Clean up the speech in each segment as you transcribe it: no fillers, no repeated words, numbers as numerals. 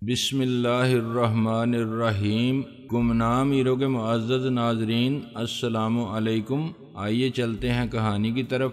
بسم اللہ الرحمن الرحیم۔ گمنام ہیرو کے معزز ناظرین، السلام علیکم۔ آئیے چلتے ہیں کہانی کی طرف۔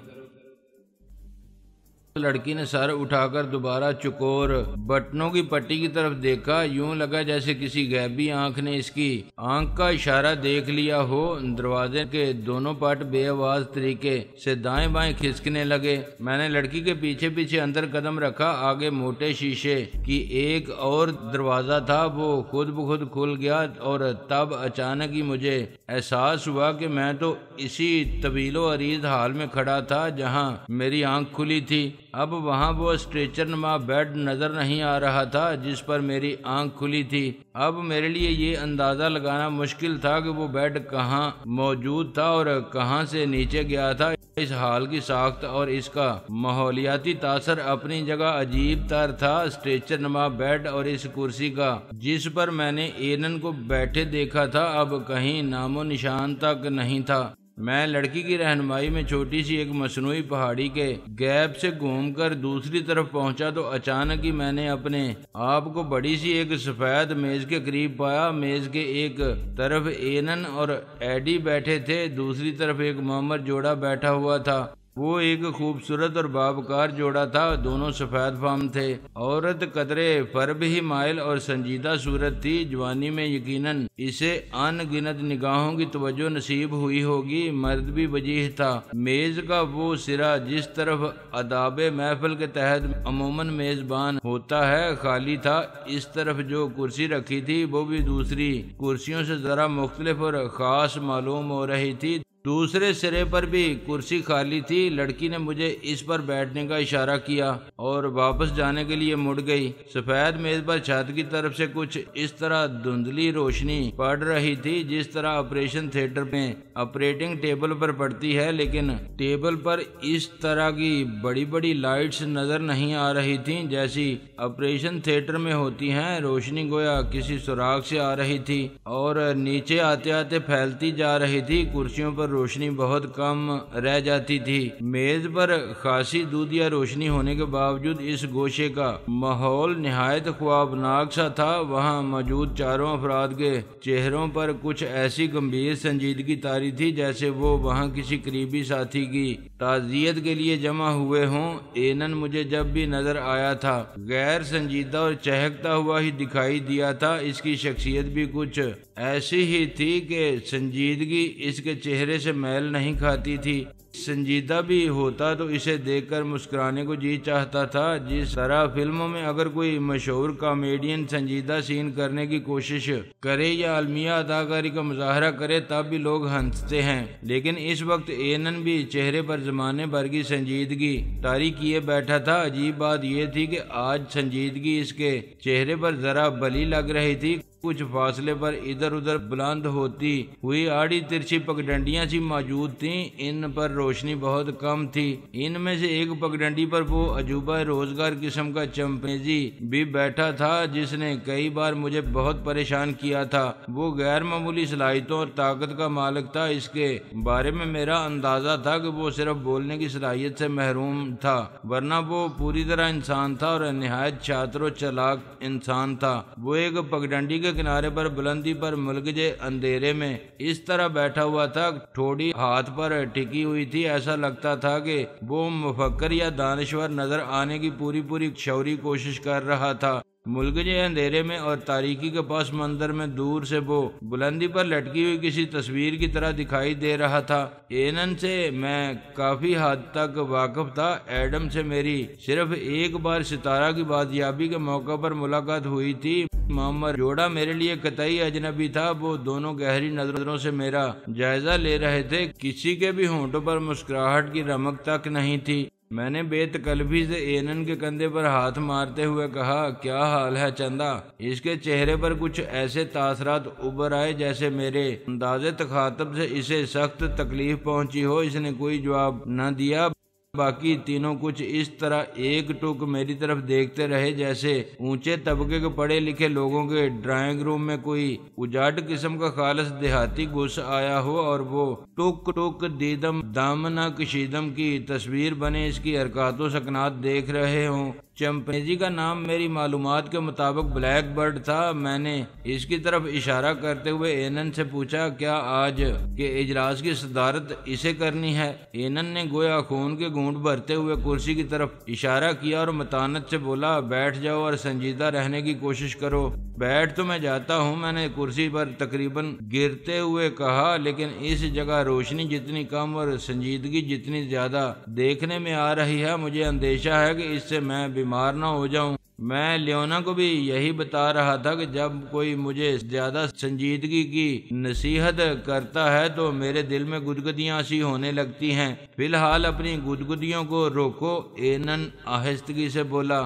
لڑکی نے سر اٹھا کر دوبارہ چکور بٹنوں کی پٹی کی طرف دیکھا، یوں لگا جیسے کسی غیبی آنکھ نے اس کی آنکھ کا اشارہ دیکھ لیا ہو۔ دروازے کے دونوں پٹ بے آواز طریقے سے دائیں بائیں کھسکنے لگے۔ میں نے لڑکی کے پیچھے پیچھے اندر قدم رکھا۔ آگے موٹے شیشے کی ایک اور دروازہ تھا، وہ خود بخود کھل گیا اور تب اچانک ہی مجھے احساس ہوا کہ میں تو اسی طویل و عریض حال میں کھڑا تھا جہاں میری آنکھ کھلی تھی۔ اب وہاں وہ اسٹریچر نما بیڈ نظر نہیں آ رہا تھا جس پر میری آنکھ کھلی تھی۔ اب میرے لیے یہ اندازہ لگانا مشکل تھا کہ وہ بیڈ کہاں موجود تھا اور کہاں سے نیچے گیا تھا۔ اس حال کی ساخت اور اس کا ماحولیاتی تاثر اپنی جگہ عجیب تر تھا۔ اسٹریچر نما بیڈ اور اس کرسی کا جس پر میں نے اینن کو بیٹھے دیکھا تھا اب کہیں نام و نشان تک نہیں تھا۔ میں لڑکی کی رہنمائی میں چھوٹی سی ایک مصنوعی پہاڑی کے گیپ سے گھوم کر دوسری طرف پہنچا تو اچانک ہی میں نے اپنے آپ کو بڑی سی ایک سفید میز کے قریب پایا۔ میز کے ایک طرف اینن اور ایڈی بیٹھے تھے، دوسری طرف ایک معمر جوڑا بیٹھا ہوا تھا۔ وہ ایک خوبصورت اور باوقار جوڑا تھا، دونوں سفید فام تھے۔ عورت قدرے فرب ہی مائل اور سنجیدہ صورت تھی۔ جوانی میں یقیناً اسے ان گنت نگاہوں کی توجہ نصیب ہوئی ہوگی۔ مرد بھی وجیح تھا۔ میز کا وہ سرا جس طرف آداب محفل کے تحت عموماً میزبان ہوتا ہے خالی تھا۔ اس طرف جو کرسی رکھی تھی وہ بھی دوسری کرسیوں سے ذرا مختلف اور خاص معلوم ہو رہی تھی۔ دوسرے سرے پر بھی کرسی خالی تھی۔ لڑکی نے مجھے اس پر بیٹھنے کا اشارہ کیا اور واپس جانے کے لیے مڑ گئی۔ سفید میز پر چھت کی طرف سے کچھ اس طرح دھندلی روشنی پڑ رہی تھی جس طرح آپریشن تھیٹر میں آپریٹنگ ٹیبل پر پڑتی ہے، لیکن ٹیبل پر اس طرح کی بڑی بڑی لائٹس نظر نہیں آ رہی تھیں جیسی آپریشن تھیٹر میں ہوتی ہیں۔ روشنی گویا کسی سوراخ سے آ رہی تھی اور نیچے آتے آتے پھیلتی جا رہی تھی۔ کرسیوں پر روشنی بہت کم رہ جاتی تھی۔ میز پر خاصی دودھیا روشنی ہونے کے باوجود اس گوشے کا ماحول نہایت خوابناک سا تھا۔ وہاں موجود چاروں افراد کے چہروں پر کچھ ایسی گمبھیر سنجیدگی طاری تھی جیسے وہ وہاں کسی قریبی ساتھی کی تعزیت کے لیے جمع ہوئے ہوں۔ اینن مجھے جب بھی نظر آیا تھا غیر سنجیدہ اور چہکتا ہوا ہی دکھائی دیا تھا۔ اس کی شخصیت بھی کچھ ایسی ہی تھی کہ سنجیدگی اس کے چہرے سے میل نہیں کھاتی تھی۔ سنجیدہ بھی ہوتا تو اسے دیکھ کر مسکرانے کو جی چاہتا تھا۔ جس طرح فلموں میں اگر کوئی مشہور کامیڈین سنجیدہ سین کرنے کی کوشش کرے یا المیہ اداکاری کا مظاہرہ کرے تب بھی لوگ ہنستے ہیں، لیکن اس وقت اینن بھی چہرے پر زمانے بھر کی سنجیدگی طاری کیے بیٹھا تھا۔ عجیب بات یہ تھی کہ آج سنجیدگی اس کے چہرے پر ذرا بلی لگ رہی تھی۔ کچھ فاصلے پر ادھر ادھر بلند ہوتی ہوئی آڑی ترچھی پگڈنڈیاں سی موجود تھیں، ان پر روشنی بہت کم تھی۔ ان میں سے ایک پگڈنڈی پر وہ عجوبہ روزگار قسم کا چمپینزی بھی بیٹھا تھا جس نے کئی بار مجھے بہت پریشان کیا تھا۔ وہ غیر معمولی صلاحیتوں اور طاقت کا مالک تھا۔ اس کے بارے میں میرا اندازہ تھا کہ وہ صرف بولنے کی صلاحیت سے محروم تھا، ورنہ وہ پوری طرح انسان تھا اور نہایت شاطر و چالاک انسان تھا۔ وہ ایک پگڈنڈی کے کنارے پر بلندی پر ملگجے اندھیرے میں اس طرح بیٹھا ہوا تھا، ٹھوڑی ہاتھ پر ٹکی ہوئی تھی۔ ایسا لگتا تھا کہ وہ مفکر یا دانشور نظر آنے کی پوری شعوری کوشش کر رہا تھا۔ ملگجے اندھیرے میں اور تاریکی کے پس منظر میں دور سے وہ بلندی پر لٹکی ہوئی کسی تصویر کی طرح دکھائی دے رہا تھا۔ اینن سے میں کافی حد تک واقف تھا۔ ایڈم سے میری صرف ایک بار ستارہ کی بازیابی کے موقع پر ملاقات ہوئی تھی۔ معمر جوڑا میرے لیے قطعی اجنبی تھا۔ وہ دونوں گہری نظروں سے میرا جائزہ لے رہے تھے، کسی کے بھی ہونٹوں پر مسکراہٹ کی رمق تک نہیں تھی۔ میں نے بے تکلفی سے اینن کے کندھے پر ہاتھ مارتے ہوئے کہا، کیا حال ہے چندا؟ اس کے چہرے پر کچھ ایسے تاثرات ابھر آئے جیسے میرے انداز تخاطب سے اسے سخت تکلیف پہنچی ہو۔ اس نے کوئی جواب نہ دیا۔ باقی تینوں کچھ اس طرح ایک ٹک میری طرف دیکھتے رہے جیسے اونچے طبقے کے پڑھے لکھے لوگوں کے ڈرائنگ روم میں کوئی اجاٹ قسم کا خالص دیہاتی گھس آیا ہو اور وہ ٹک ٹک دیدم دامنہ کشیدم کی تصویر بنے اس کی حرکات و سکنات دیکھ رہے ہوں۔ چمپینزی کا نام میری معلومات کے مطابق بلیک برڈ تھا۔ میں نے اس کی طرف اشارہ کرتے ہوئے اینن سے پوچھا، کیا آج کے اجلاس کی صدارت اسے کرنی ہے؟ اینن نے گویا خون کے گھونٹ بھرتے ہوئے کرسی کی طرف اشارہ کیا اور متانت سے بولا، بیٹھ جاؤ اور سنجیدہ رہنے کی کوشش کرو۔ بیٹھ تو میں جاتا ہوں، میں نے کرسی پر تقریباً گرتے ہوئے کہا، لیکن اس جگہ روشنی جتنی کم اور سنجیدگی جتنی زیادہ دیکھنے میں آ رہی ہے، مجھے اندیشہ ہے کہ اس سے میں بیمار نہ ہو جاؤں۔ میں لیونا کو بھی یہی بتا رہا تھا کہ جب کوئی مجھے زیادہ سنجیدگی کی نصیحت کرتا ہے تو میرے دل میں گدگدیاں سی ہونے لگتی ہیں۔ فی الحال اپنی گدگدیوں کو روکو، اینن آہستگی سے بولا،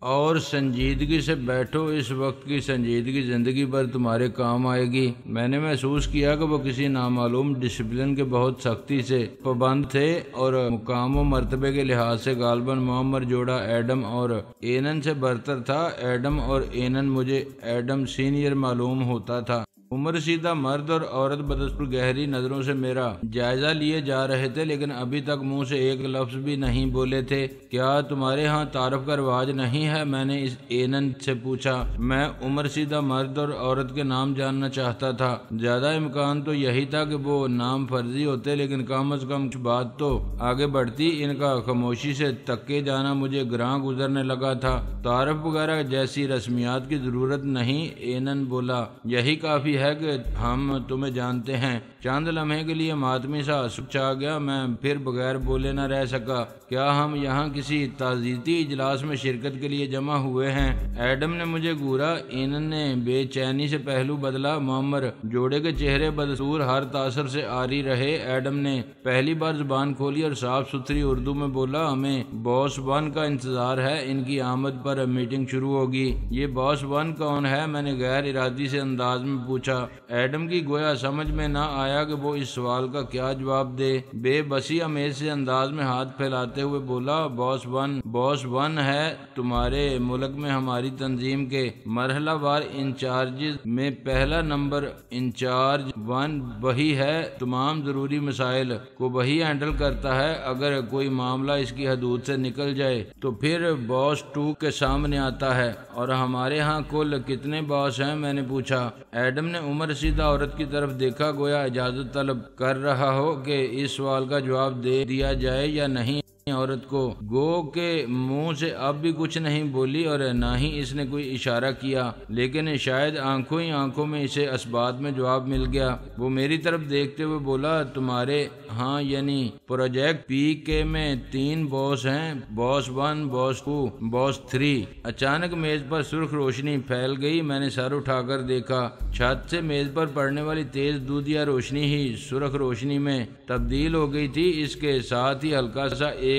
اور سنجیدگی سے بیٹھو۔ اس وقت کی سنجیدگی زندگی بھر تمہارے کام آئے گی۔ میں نے محسوس کیا کہ وہ کسی نامعلوم ڈسپلن کے بہت سختی سے پابند تھے اور مقام و مرتبے کے لحاظ سے غالباً معمر جوڑا ایڈم اور اینن سے برتر تھا۔ ایڈم اور اینن مجھے ایڈم سینئر معلوم ہوتا تھا۔ عمر رسیدہ مرد اور عورت بدستور گہری نظروں سے میرا جائزہ لیے جا رہے تھے، لیکن ابھی تک منہ سے ایک لفظ بھی نہیں بولے تھے۔ کیا تمہارے ہاں تعارف کا رواج نہیں ہے؟ میں نے اس اینن سے پوچھا۔ میں عمر رسیدہ مرد اور عورت کے نام جاننا چاہتا تھا۔ زیادہ امکان تو یہی تھا کہ وہ نام فرضی ہوتے، لیکن کم از کم کچھ بات تو آگے بڑھتی۔ ان کا خاموشی سے تکے جانا مجھے گراں گزرنے لگا تھا۔ تعارف وغیرہ جیسی رسمیات کی ضرورت نہیں، اینن بولا، یہی کافی ہے کہ ہم تمہیں جانتے ہیں۔ چند لمحے کے لیے ماتمی سا سکوت آ گیا۔ میں پھر بغیر بولے نہ رہ سکا۔ کیا ہم یہاں کسی تعزیتی اجلاس میں شرکت کے لیے جمع ہوئے ہیں؟ ایڈم نے مجھے گورا۔ اینن نے بے چینی سے پہلو بدلا۔ معمر جوڑے کے چہرے بدستور ہر تاثر سے عاری رہے۔ ایڈم نے پہلی بار زبان کھولی اور صاف ستھری اردو میں بولا، ہمیں باس ون کا انتظار ہے، ان کی آمد پر میٹنگ شروع ہوگی۔ یہ باس ون کون ہے؟ میں نے غیر ارادی سے انداز میں پوچھا۔ ایڈم کی گویا سمجھ میں نہ آیا کہ وہ اس سوال کا کیا جواب دے۔ بے بسی امیز سے انداز میں ہاتھ پھیلاتے ہوئے بولا، باس ون ہے تمہارے ملک میں ہماری تنظیم کے مرحلہ وار انچارجز میں پہلا نمبر انچارج ون وہی ہے۔ تمام ضروری مسائل کو وہی ہینڈل کرتا ہے۔ اگر کوئی معاملہ اس کی حدود سے نکل جائے تو پھر باس ٹو کے سامنے آتا ہے۔ اور ہمارے ہاں کل کتنے باس ہیں؟ میں نے پوچھا۔ ایڈم نے عمر رسیدہ عورت کی طرف دیکھا، گویا اجازت طلب کر رہا ہو کہ اس سوال کا جواب دے دیا جائے یا نہیں۔ عورت کو گو کے منہ سے اب بھی کچھ نہیں بولی اور نہ ہی اس نے کوئی اشارہ کیا، لیکن شاید آنکھوں ہی آنکھوں میں اسے اسبات میں جواب مل گیا۔ وہ میری طرف دیکھتے ہوئے بولا، تمہارے ہاں یعنی پروجیکٹ پی کے میں 3 باس ہیں، باس 1، باس 2، باس 3۔ اچانک میز پر سرخ روشنی پھیل گئی۔ میں نے سر اٹھا کر دیکھا۔ چھت سے میز پر پڑنے والی تیز دودھیا روشنی ہی سرخ روشنی میں تبدیل ہو گئی تھی۔ اس کے ساتھ ہی ہلکا سا ایک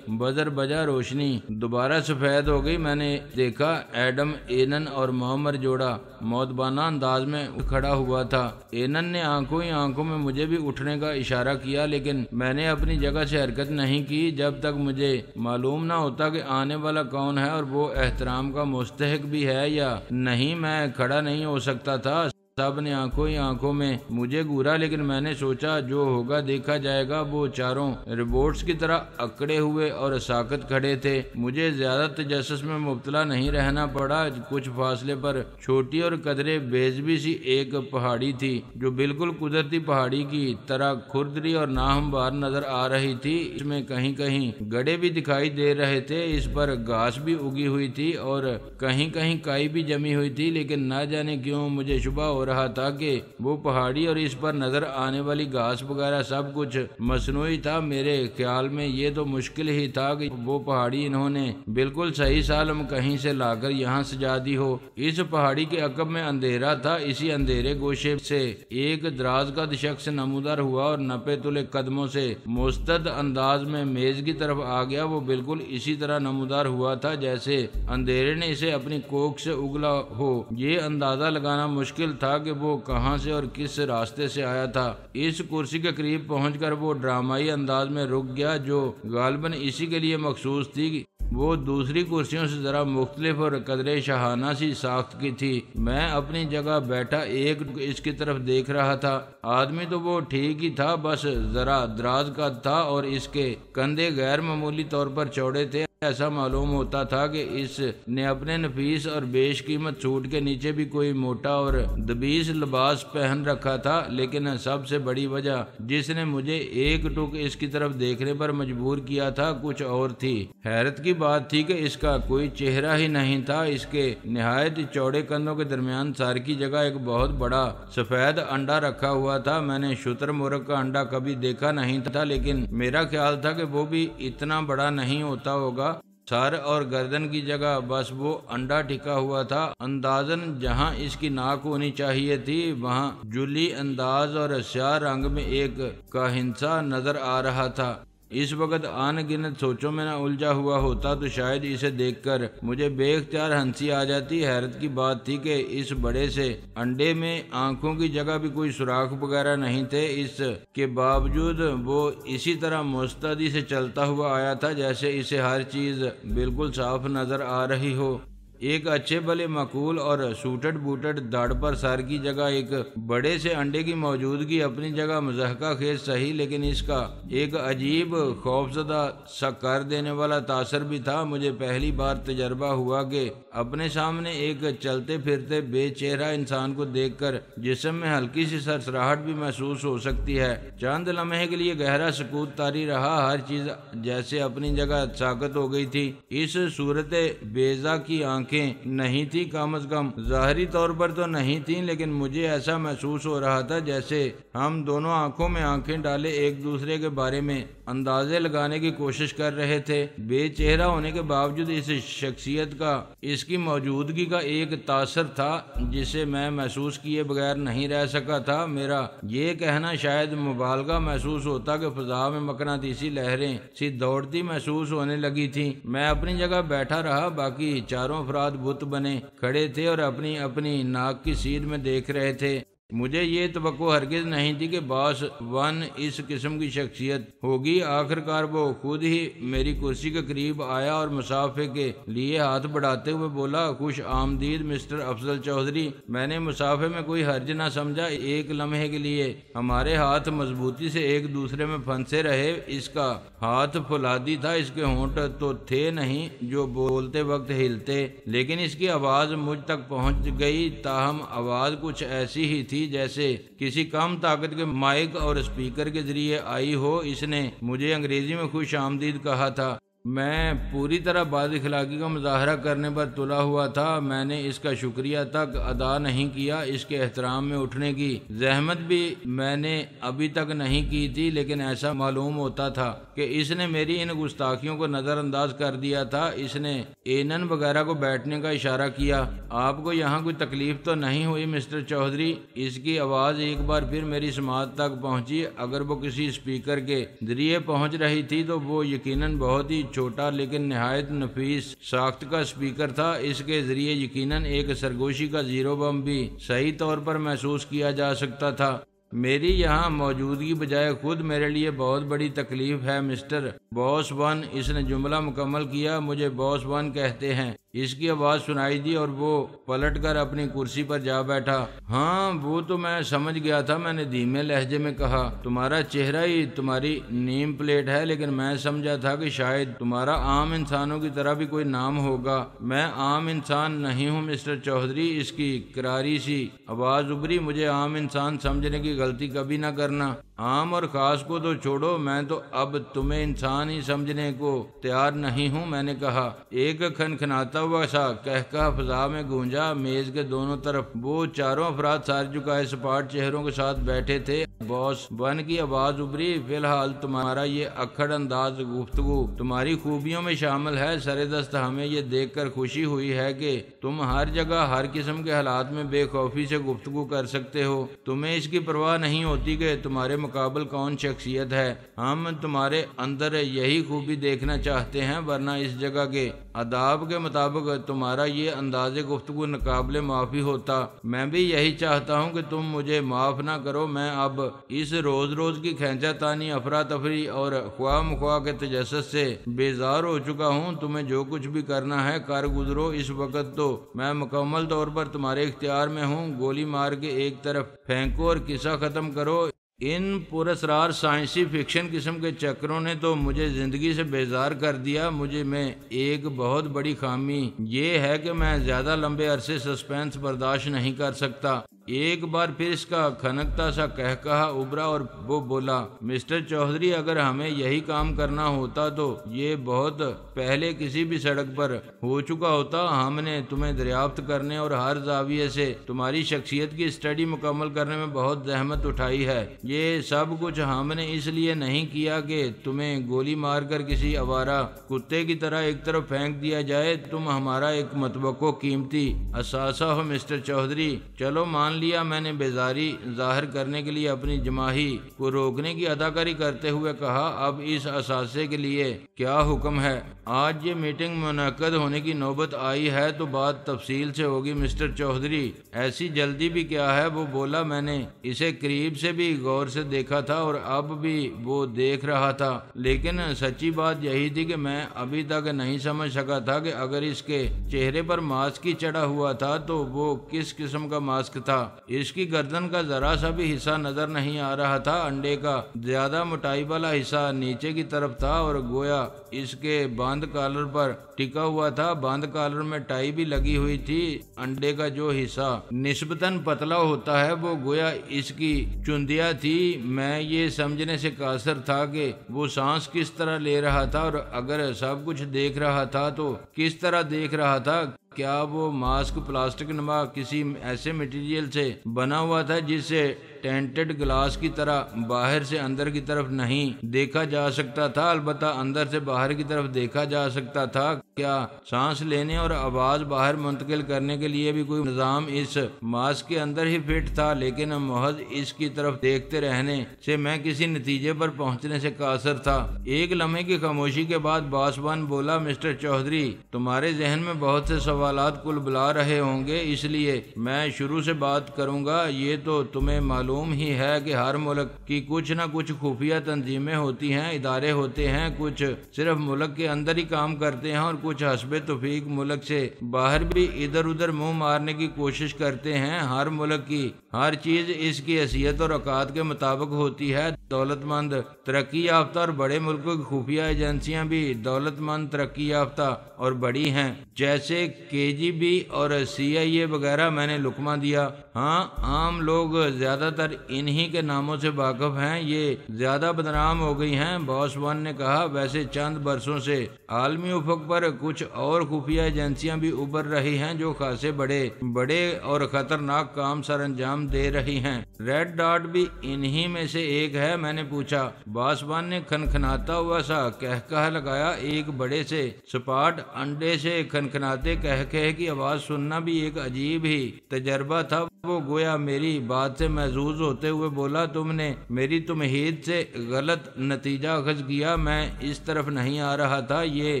بزر بجا روشنی دوبارہ سفید ہو گئی۔ میں نے دیکھا ایڈم، اینن اور معمر جوڑا مؤدبانہ انداز میں کھڑا ہوا تھا۔ اینن نے آنکھوں ہی آنکھوں میں مجھے بھی اٹھنے کا اشارہ کیا، لیکن میں نے اپنی جگہ سے حرکت نہیں کی جب تک مجھے معلوم نہ ہوتا کہ آنے والا کون ہے اور وہ احترام کا مستحق بھی ہے یا نہیں۔ میں کھڑا نہیں ہو سکتا تھا۔ سب نے آنکھوں ہی آنکھوں میں مجھے گورا، لیکن میں نے سوچا جو ہوگا دیکھا جائے گا۔ وہ چاروں روبوٹس کی طرح اکڑے ہوئے اور ساکت کھڑے تھے۔ مجھے زیادہ تجسس میں مبتلا نہیں رہنا پڑا۔ کچھ فاصلے پر چھوٹی اور قدرے بیضوی سی ایک پہاڑی تھی جو بالکل قدرتی پہاڑی کی طرح کھردری اور ناہموار نظر آ رہی تھی۔ اس میں کہیں کہیں گڑھے بھی دکھائی دے رہے تھے۔ اس پر گھاس بھی اگی ہوئی تھی اور کہیں کہیں کائی بھی جمی ہوئی تھی، لیکن نہ جانے کیوں مجھے شبہ ہو رہا تھا کہ وہ پہاڑی اور اس پر نظر آنے والی گھاس وغیرہ سب کچھ مصنوعی تھا۔ میرے خیال میں یہ تو مشکل ہی تھا کہ وہ پہاڑی انہوں نے بالکل صحیح سالم کہیں سے لا کر یہاں سجا دی ہو۔ اس پہاڑی کے عقب میں اندھیرا تھا۔ اسی اندھیرے گوشے سے ایک دراز کا شخص نمودار ہوا اور نپے تلے قدموں سے مستد انداز میں میز کی طرف آ گیا۔ وہ بالکل اسی طرح نمودار ہوا تھا جیسے اندھیرے نے اسے اپنی کوکھ سے اگلا ہو۔ یہ اندازہ لگانا مشکل تھا کہ وہ کہاں سے اور کس راستے سے آیا تھا۔ اس کرسی کے قریب پہنچ کر وہ ڈرامائی انداز میں رک گیا جو غالباً اسی کے لیے مخصوص تھی۔ وہ دوسری کرسیوں سے ذرا مختلف اور قدرے شاہانہ سی ساخت کی تھی۔ میں اپنی جگہ بیٹھا ایک اس کی طرف دیکھ رہا تھا۔ آدمی تو وہ ٹھیک ہی تھا، بس ذرا دراز قد تھا اور اس کے کندھے غیر معمولی طور پر چوڑے تھے۔ ایسا معلوم ہوتا تھا کہ اس نے اپنے نفیس اور بیش قیمت سوٹ کے نیچے بھی کوئی موٹا اور دبیس لباس پہن رکھا تھا، لیکن سب سے بڑی وجہ جس نے مجھے ایک ٹک اس کی طرف دیکھنے پر مجبور کیا تھا کچھ اور تھی۔ حیرت کی بات تھی کہ اس کا کوئی چہرہ ہی نہیں تھا۔ اس کے نہایت چوڑے کندھوں کے درمیان سر کی جگہ ایک بہت بڑا سفید انڈا رکھا ہوا تھا۔ میں نے شتر مرغ کا انڈا کبھی دیکھا نہیں تھا، لیکن میرا خیال تھا کہ وہ بھی اتنا بڑا نہیں ہوتا ہوگا۔ سر اور گردن کی جگہ بس وہ انڈا ٹکا ہوا تھا۔ اندازاً جہاں اس کی ناک ہونی چاہیے تھی وہاں جلی انداز اور سیاہ رنگ میں ایک کاہنسا نظر آ رہا تھا۔ اس وقت آن گنت سوچوں میں نہ الجھا ہوا ہوتا تو شاید اسے دیکھ کر مجھے بے اختیار ہنسی آ جاتی۔ حیرت کی بات تھی کہ اس بڑے سے انڈے میں آنکھوں کی جگہ بھی کوئی سوراخ وغیرہ نہیں تھے۔ اس کے باوجود وہ اسی طرح مستعدی سے چلتا ہوا آیا تھا جیسے اسے ہر چیز بالکل صاف نظر آ رہی ہو۔ ایک اچھے بھلے معقول اور سوٹڈ بوٹڈ دھڑ پر سر کی جگہ ایک بڑے سے انڈے کی موجودگی اپنی جگہ مضحکہ خیز صحیح، لیکن اس کا ایک عجیب خوفزدہ سا کر دینے والا تاثر بھی تھا۔ مجھے پہلی بار تجربہ ہوا کہ اپنے سامنے ایک چلتے پھرتے بے چہرہ انسان کو دیکھ کر جسم میں ہلکی سی سرسراہٹ بھی محسوس ہو سکتی ہے۔ چند لمحے کے لیے گہرا سکوت طاری رہا۔ ہر چیز جیسے اپنی جگہ ساکت ہو گئی تھی۔ اس صورت بیضا کی آنکھیں نہیں تھی، کم از کم ظاہری طور پر تو نہیں تھیں، لیکن مجھے ایسا محسوس ہو رہا تھا جیسے ہم دونوں آنکھوں میں آنکھیں ڈالے ایک دوسرے کے بارے میں اندازے لگانے کی کوشش کر رہے تھے۔ بے چہرہ ہونے کے باوجود اس شخصیت کا اس کی موجودگی کا ایک تاثر تھا جسے میں محسوس کیے بغیر نہیں رہ سکا تھا۔ میرا یہ کہنا شاید مبالغہ محسوس ہوتا کہ فضا میں مقناطیسی لہریں سی دوڑتی محسوس ہونے لگی تھیں۔ میں اپنی جگہ بیٹھا رہا، باقی چاروں افراد بت بنے کھڑے تھے اور اپنی اپنی ناک کی سیدھ میں دیکھ رہے تھے۔ مجھے یہ توقع ہرگز نہیں تھی کہ باس ون اس قسم کی شخصیت ہوگی۔ آخرکار وہ خود ہی میری کرسی کے قریب آیا اور مصافحے کے لیے ہاتھ بڑھاتے ہوئے بولا، خوش آمدید مسٹر افضل چودھری۔ میں نے مصافحے میں کوئی حرج نہ سمجھا۔ ایک لمحے کے لیے ہمارے ہاتھ مضبوطی سے ایک دوسرے میں پھنسے رہے۔ اس کا ہاتھ فولادی تھا، اس کے ہونٹ تو تھے نہیں جو بولتے وقت ہلتے، لیکن اس کی آواز مجھ تک پہنچ گئی، تاہم آواز کچھ ایسی ہی تھی جیسے کسی کم طاقت کے مائک اور اسپیکر کے ذریعے آئی ہو۔ اس نے مجھے انگریزی میں خوش آمدید کہا تھا۔ میں پوری طرح بد اخلاقی کا مظاہرہ کرنے پر تلا ہوا تھا۔ میں نے اس کا شکریہ تک ادا نہیں کیا۔ اس کے احترام میں اٹھنے کی زحمت بھی میں نے ابھی تک نہیں کی تھی، لیکن ایسا معلوم ہوتا تھا کہ اس نے میری ان گستاخیوں کو نظر انداز کر دیا تھا۔ اس نے اینن وغیرہ کو بیٹھنے کا اشارہ کیا۔ آپ کو یہاں کوئی تکلیف تو نہیں ہوئی مسٹر چودھری؟ اس کی آواز ایک بار پھر میری سماعت تک پہنچی۔ اگر وہ کسی اسپیکر کے ذریعے پہنچ رہی تھی تو وہ یقیناً بہت ہی چھوٹا لیکن نہایت نفیس ساخت کا اسپیکر تھا۔ اس کے ذریعے یقیناً ایک سرگوشی کا زیرو بم بھی صحیح طور پر محسوس کیا جا سکتا تھا۔ میری یہاں موجودگی بجائے خود میرے لیے بہت بڑی تکلیف ہے مسٹر باس ون۔ اس نے جملہ مکمل کیا۔ مجھے باس ون کہتے ہیں۔ اس کی آواز سنائی دی اور وہ پلٹ کر اپنی کرسی پر جا بیٹھا۔ ہاں وہ تو میں سمجھ گیا تھا، میں نے دھیمے لہجے میں کہا۔ تمہارا چہرہ ہی تمہاری نیم پلیٹ ہے، لیکن میں سمجھا تھا کہ شاید تمہارا عام انسانوں کی طرح بھی کوئی نام ہوگا۔ میں عام انسان نہیں ہوں مسٹر چودھری۔ اس کی کراری سی آواز ابھری۔ مجھے عام انسان سمجھنے کی غلطی کبھی نہ کرنا۔ عام اور خاص کو تو چھوڑو، میں تو اب تمہیں انسان ہی سمجھنے کو تیار نہیں ہوں، میں نے کہا۔ ایک کھنکھناتا ہوا سا کہکہا فضا میں گونجا۔ میز کے دونوں طرف وہ چاروں افراد سر جھکائے سپاٹ چہروں کے ساتھ بیٹھے تھے۔ باس ون کی آواز ابھری، فی الحال تمہارا یہ اکھڑ انداز گفتگو تمہاری خوبیوں میں شامل ہے۔ سر دست ہمیں یہ دیکھ کر خوشی ہوئی ہے کہ تم ہر جگہ ہر قسم کے حالات میں بے خوفی سے گفتگو کر سکتے ہو۔ تمہیں اس کی پرواہ نہیں ہوتی کہ تمہارے مقابل کون شخصیت ہے۔ ہم تمہارے اندر یہی خوبی دیکھنا چاہتے ہیں، ورنہ اس جگہ کے آداب کے مطابق تمہارا یہ انداز گفتگو ناقابل معافی ہوتا۔ میں بھی یہی چاہتا ہوں کہ تم مجھے معاف نہ کرو۔ میں اب اس روز روز کی کھینچا تانی، افراتفری اور خواہ مخواہ کے تجسس سے بیزار ہو چکا ہوں۔ تمہیں جو کچھ بھی کرنا ہے کر گزرو۔ اس وقت تو میں مکمل طور پر تمہارے اختیار میں ہوں۔ گولی مار کے ایک طرف پھینکو اور قصہ ختم کرو۔ ان پراسرار سائنسی فکشن قسم کے چکروں نے تو مجھے زندگی سے بیزار کر دیا۔ مجھے میں ایک بہت بڑی خامی یہ ہے کہ میں زیادہ لمبے عرصے سسپینس برداشت نہیں کر سکتا۔ ایک بار پھر اس کا کھنکتا سا کہا ابھرا اور وہ بولا، مسٹر چودھری، اگر ہمیں یہی کام کرنا ہوتا تو یہ بہت پہلے کسی بھی سڑک پر ہو چکا ہوتا۔ ہم نے تمہیں دریافت کرنے اور ہر زاویے سے تمہاری شخصیت کی اسٹڈی مکمل کرنے میں بہت زحمت اٹھائی ہے۔ یہ سب کچھ ہم نے اس لیے نہیں کیا کہ تمہیں گولی مار کر کسی آوارہ کتے کی طرح ایک طرف پھینک دیا جائے۔ تم ہمارا ایک متوقع قیمتی اثاثہ ہو مسٹر چودھری۔ چلو مان لیا، میں نے بیزاری ظاہر کرنے کے لیے اپنی جماہی کو روکنے کی اداکاری کرتے ہوئے کہا، اب اس اثاثے کے لیے کیا حکم ہے؟ آج یہ میٹنگ منعقد ہونے کی نوبت آئی ہے تو بات تفصیل سے ہوگی مسٹر چودھری۔ ایسی جلدی بھی کیا ہے؟ وہ بولا، میں نے اسے قریب سے بھی غور سے دیکھا تھا اور اب بھی وہ دیکھ رہا تھا، لیکن سچی بات یہی تھی کہ میں ابھی تک نہیں سمجھ سکا تھا کہ اگر اس کے چہرے پر ماسک ہی چڑھا ہوا تھا تو وہ کس قسم کا ماسک تھا۔ اس کی گردن کا ذرا سا بھی حصہ نظر نہیں آ رہا تھا۔ انڈے کا زیادہ موٹائی والا حصہ نیچے کی طرف تھا اور گویا اس کے بند کالر پر ٹکا ہوا تھا۔ بند کالر میں ٹائی بھی لگی ہوئی تھی۔ انڈے کا جو حصہ نسبتاً پتلا ہوتا ہے وہ گویا اس کی چندیا تھی۔ میں یہ سمجھنے سے قاصر تھا کہ وہ سانس کس طرح لے رہا تھا، اور اگر سب کچھ دیکھ رہا تھا تو کس طرح دیکھ رہا تھا۔ کیا وہ ماسک پلاسٹک نما کسی ایسے مٹیریل سے بنا ہوا تھا جس سے ٹینٹڈ گلاس کی طرح باہر سے اندر کی طرف نہیں دیکھا جا سکتا تھا، البتہ اندر سے باہر کی طرف دیکھا جا سکتا تھا؟ کیا سانس لینے اور آواز باہر منتقل کرنے کے لیے بھی کوئی نظام اس ماسک کے اندر ہی فٹ تھا؟ لیکن محض اس کی طرف دیکھتے رہنے سے میں کسی نتیجے پر پہنچنے سے قاصر تھا۔ ایک لمحے کی خاموشی کے بعد باسوان بولا، مسٹر چودھری، تمہارے ذہن میں بہت سے سوالات کل بلا رہے ہوں گے، اس لیے میں شروع سے بات کروں گا۔ یہ تو تمہیں معلوم ہی ہے کہ ہر ملک کی کچھ نہ کچھ خفیہ تنظیمیں ہوتی ہیں، ادارے ہوتے ہیں۔ کچھ صرف ملک کے اندر ہی کام کرتے ہیں اور کچھ حسب توفیق ملک سے باہر بھی ادھر ادھر منہ مارنے کی کوشش کرتے ہیں۔ ہر ملک کی ہر چیز اس کی حیثیت اور اوقات کے مطابق ہوتی ہے۔ دولت مند ترقی یافتہ اور بڑے ملکوں کی خفیہ ایجنسیاں بھی دولت مند ترقی یافتہ اور بڑی ہیں، جیسے KGB اور CIA وغیرہ۔ میں نے لقمہ دیا۔ ہاں، عام لوگ زیادہ تر انہی کے ناموں سے واقف ہیں، یہ زیادہ بدنام ہو گئی ہیں، باسوان نے کہا۔ ویسے چند برسوں سے عالمی افق پر کچھ اور خفیہ ایجنسیاں بھی ابھر رہی ہیں جو خاصے بڑے اور خطرناک کام سر انجام دے رہی ہیں۔ ریڈ ڈاٹ بھی انہی میں سے ایک ہے؟ میں نے پوچھا۔ باسوان نے کھنکھناتا ہوا سا کہا لگایا۔ ایک بڑے سے سپاٹ انڈے سے کھنکھناتے کہے کی آواز سننا بھی ایک عجیب ہی تجربہ تھا۔ وہ گویا میری بات سے محظوظ ہوتے ہوئے بولا، تم نے میری تمہید سے غلط نتیجہ اخذ کیا، میں اس طرف نہیں آ رہا تھا۔ یہ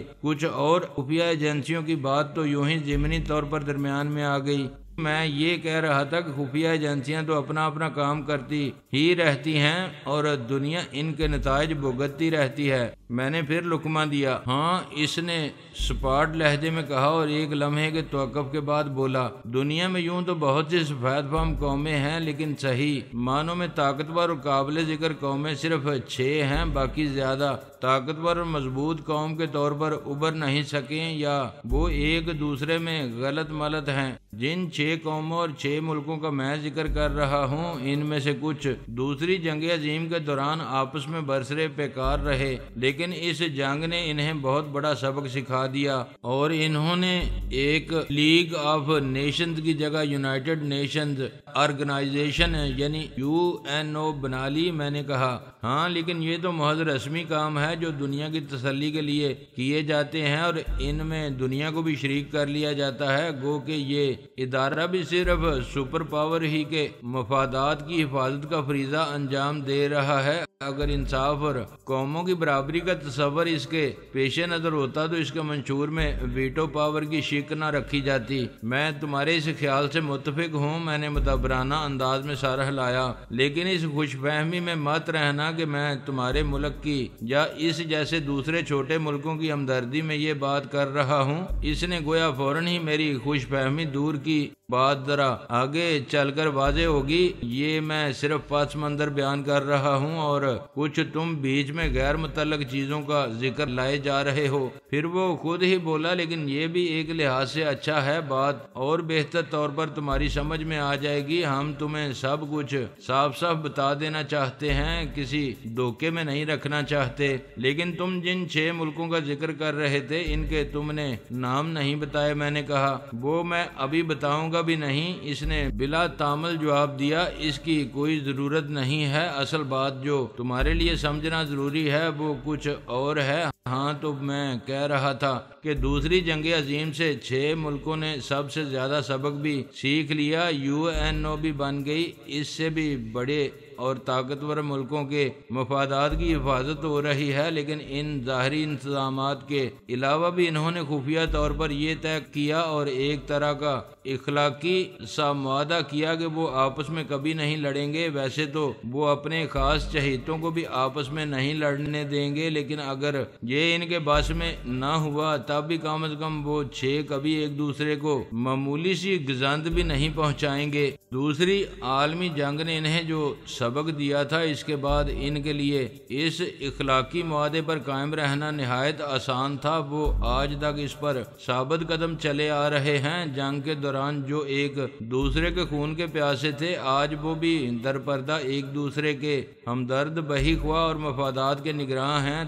کچھ اور خفیہ ایجنسیوں کی بات تو یوں ہی ضمنی طور پر درمیان میں آ گئی۔ میں یہ کہہ رہا تھا کہ خفیہ ایجنسیاں تو اپنا کام کرتی ہی رہتی ہیں اور دنیا ان کے نتائج بھگتتی رہتی ہے۔ میں نے پھر لقمہ دیا۔ ہاں، اس نے سپاٹ لہجے میں کہا اور ایک لمحے کے توقف کے بعد بولا، دنیا میں یوں تو بہت سی سفید فام قومیں ہیں، لیکن صحیح معنوں میں طاقتور اور قابل ذکر قومیں صرف 6 ہیں۔ باقی زیادہ طاقتور اور مضبوط قوم کے طور پر ابھر نہیں سکیں، یا وہ ایک دوسرے میں غلط ملت ہیں۔ جن 6 قوموں اور 6 ملکوں کا میں ذکر کر رہا ہوں، ان میں سے کچھ دوسری جنگ عظیم کے دوران آپس میں برسرے پیکار رہے، لیکن اس جنگ نے انہیں بہت بڑا سبق سکھا دیا اور انہوں نے ایک لیگ آف نیشنز کی جگہ یونائٹڈ نیشنز آرگنائزیشن یعنی UNO بنا لی۔ میں نے کہا، ہاں، لیکن یہ تو محض رسمی کام ہے جو دنیا کی تسلی کے لیے کیے جاتے ہیں اور ان میں دنیا کو بھی شریک کر لیا جاتا ہے۔ گو کہ یہ ادارہ بھی صرف سپر پاور ہی کے مفادات کی حفاظت کا فریضہ انجام دے رہا ہے۔ اگر انصاف اور قوموں کی برابری کا تصور اس کے پیش نظر ہوتا تو اس کے منشور میں ویٹو پاور کی شک نہ رکھی جاتی۔ میں تمہارے اس خیال سے متفق ہوں، میں نے مدبرانہ انداز میں سر ہلایا، لیکن اس خوش فہمی میں مت رہنا کہ میں تمہارے ملک کی یا اس جیسے دوسرے چھوٹے ملکوں کی ہمدردی میں یہ بات کر رہا ہوں۔ اس نے گویا فوراً ہی میری خوش فہمی دور کی۔ بات ذرا آگے چل کر واضح ہوگی۔ یہ میں صرف پس منظر بیان کر رہا ہوں اور کچھ تم بیچ میں غیر متعلق چیزوں کا ذکر لائے جا رہے ہو۔ پھر وہ خود ہی بولا، لیکن یہ بھی ایک لحاظ سے اچھا ہے، بات اور بہتر طور پر تمہاری سمجھ میں آ جائے گی۔ ہم تمہیں سب کچھ صاف صاف بتا دینا چاہتے ہیں، کسی دھوکے میں نہیں رکھنا چاہتے۔ لیکن تم جن 6 ملکوں کا ذکر کر رہے تھے ان کے تم نے نام نہیں بتائے۔ میں نے کہا وہ میں ابھی بتاؤں گا بھی نہیں۔ اس نے بلا تامل جواب دیا، اس کی کوئی ضرورت نہیں ہے، اصل بات جو تمہارے لیے سمجھنا ضروری ہے وہ کچھ اور ہے۔ ہاں تو میں کہہ رہا تھا کہ دوسری جنگ عظیم سے 6 ملکوں نے سب سے زیادہ سبق بھی سیکھ لیا، UNO بھی بن گئی، اس سے بھی بڑے اور طاقتور ملکوں کے مفادات کی حفاظت ہو رہی ہے۔ لیکن ان ظاہری انتظامات کے علاوہ بھی انہوں نے خفیہ طور پر یہ طے کیا اور ایک طرح کا اخلاقی سا معاہدہ کیا کہ وہ آپس میں کبھی نہیں لڑیں گے۔ ویسے تو وہ اپنے خاص چہیتوں کو بھی آپس میں نہیں لڑنے دیں گے، لیکن اگر یہ ان کے بس میں نہ ہوا تب بھی کم از کم وہ 6 کبھی ایک دوسرے کو معمولی سی گزند بھی نہیں پہنچائیں گے۔ دوسری عالمی جنگ نے انہیں جو سبق دیا تھا، اس کے بعد ان کے لیے اس اخلاقی معاہدے پر قائم رہنا نہایت آسان تھا۔ وہ آج تک اس پر ثابت قدم چلے آ رہے ہیں۔ جنگ کے دوران جو ایک دوسرے کے خون کے پیاسے تھے، آج وہ بھی در پردہ ایک دوسرے کے ہمدرد، بہی خواہ اور مفادات کے نگراں ہیں۔